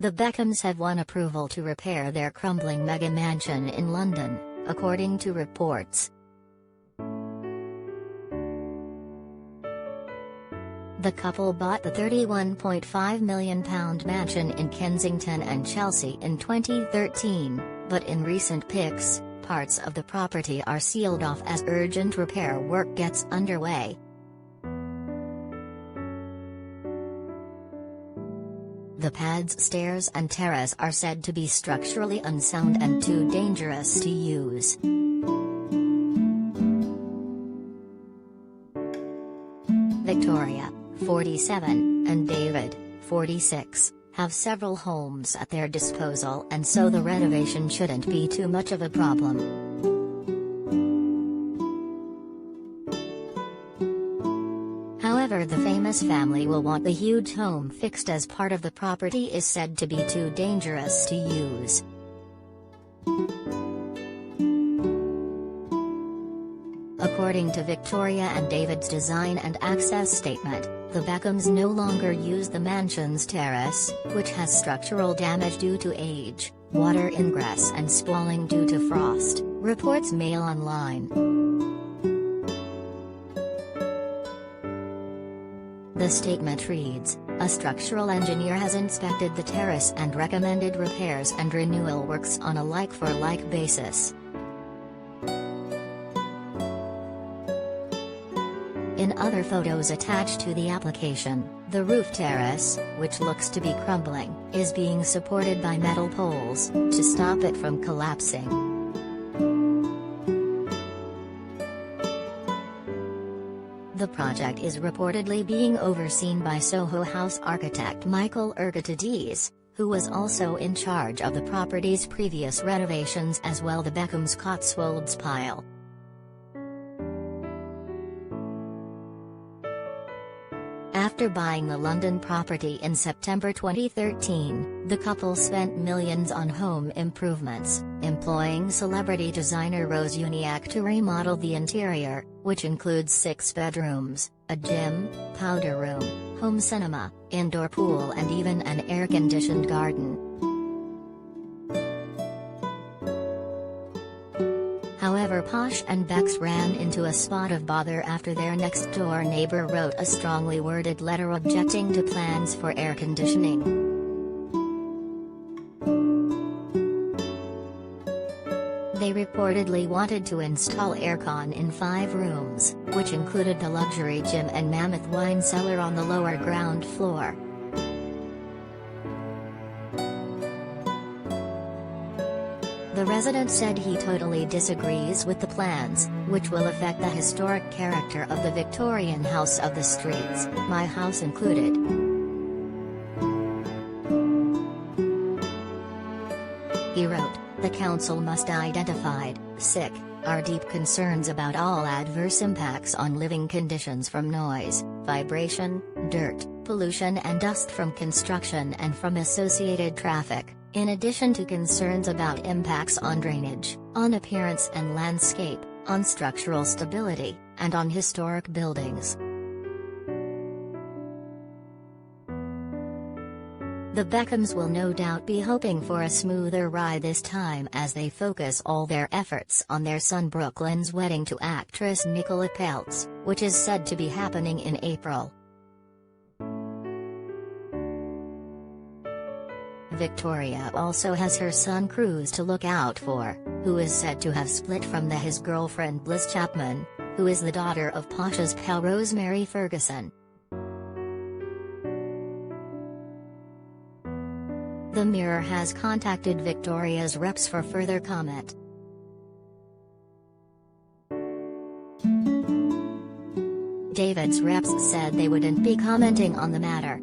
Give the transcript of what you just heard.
The Beckhams have won approval to repair their crumbling mega mansion in London, according to reports. The couple bought the £31.5 million mansion in Kensington and Chelsea in 2013, but in recent pics, parts of the property are sealed off as urgent repair work gets underway. The pad's stairs and terrace are said to be structurally unsound and too dangerous to use. Victoria, 47, and David, 46, have several homes at their disposal, and so the renovation shouldn't be too much of a problem. However, the famous family will want the huge home fixed as part of the property is said to be too dangerous to use. According to Victoria and David's design and access statement, the Beckhams no longer use the mansion's terrace, which has structural damage due to age, water ingress and spalling due to frost, reports Mail Online. The statement reads, "A structural engineer has inspected the terrace and recommended repairs and renewal works on a like-for-like basis." In other photos attached to the application, the roof terrace, which looks to be crumbling, is being supported by metal poles, to stop it from collapsing. The project is reportedly being overseen by Soho House architect Michael Ergatides, who was also in charge of the property's previous renovations as well. The Beckhams' Cotswolds pile. After buying the London property in September 2013, the couple spent millions on home improvements, employing celebrity designer Rose Uniacke to remodel the interior, which includes 6 bedrooms, a gym, powder room, home cinema, indoor pool and even an air-conditioned garden. However, Posh and Becks ran into a spot of bother after their next-door neighbor wrote a strongly worded letter objecting to plans for air conditioning. They reportedly wanted to install aircon in 5 rooms, which included the luxury gym and mammoth wine cellar on the lower ground floor. The resident said he totally disagrees with the plans, which will affect the historic character of the Victorian house of the streets, my house included. He wrote, "The council must identify, our deep concerns about all adverse impacts on living conditions from noise, vibration, dirt, pollution and dust from construction and from associated traffic, in addition to concerns about impacts on drainage, on appearance and landscape, on structural stability, and on historic buildings." The Beckhams will no doubt be hoping for a smoother ride this time as they focus all their efforts on their son Brooklyn's wedding to actress Nicola Peltz, which is said to be happening in April. Victoria also has her son Cruz to look out for, who is said to have split from his girlfriend Bliss Chapman, who is the daughter of Posh's pal Rosemary Ferguson. The Mirror has contacted Victoria's reps for further comment. David's reps said they wouldn't be commenting on the matter.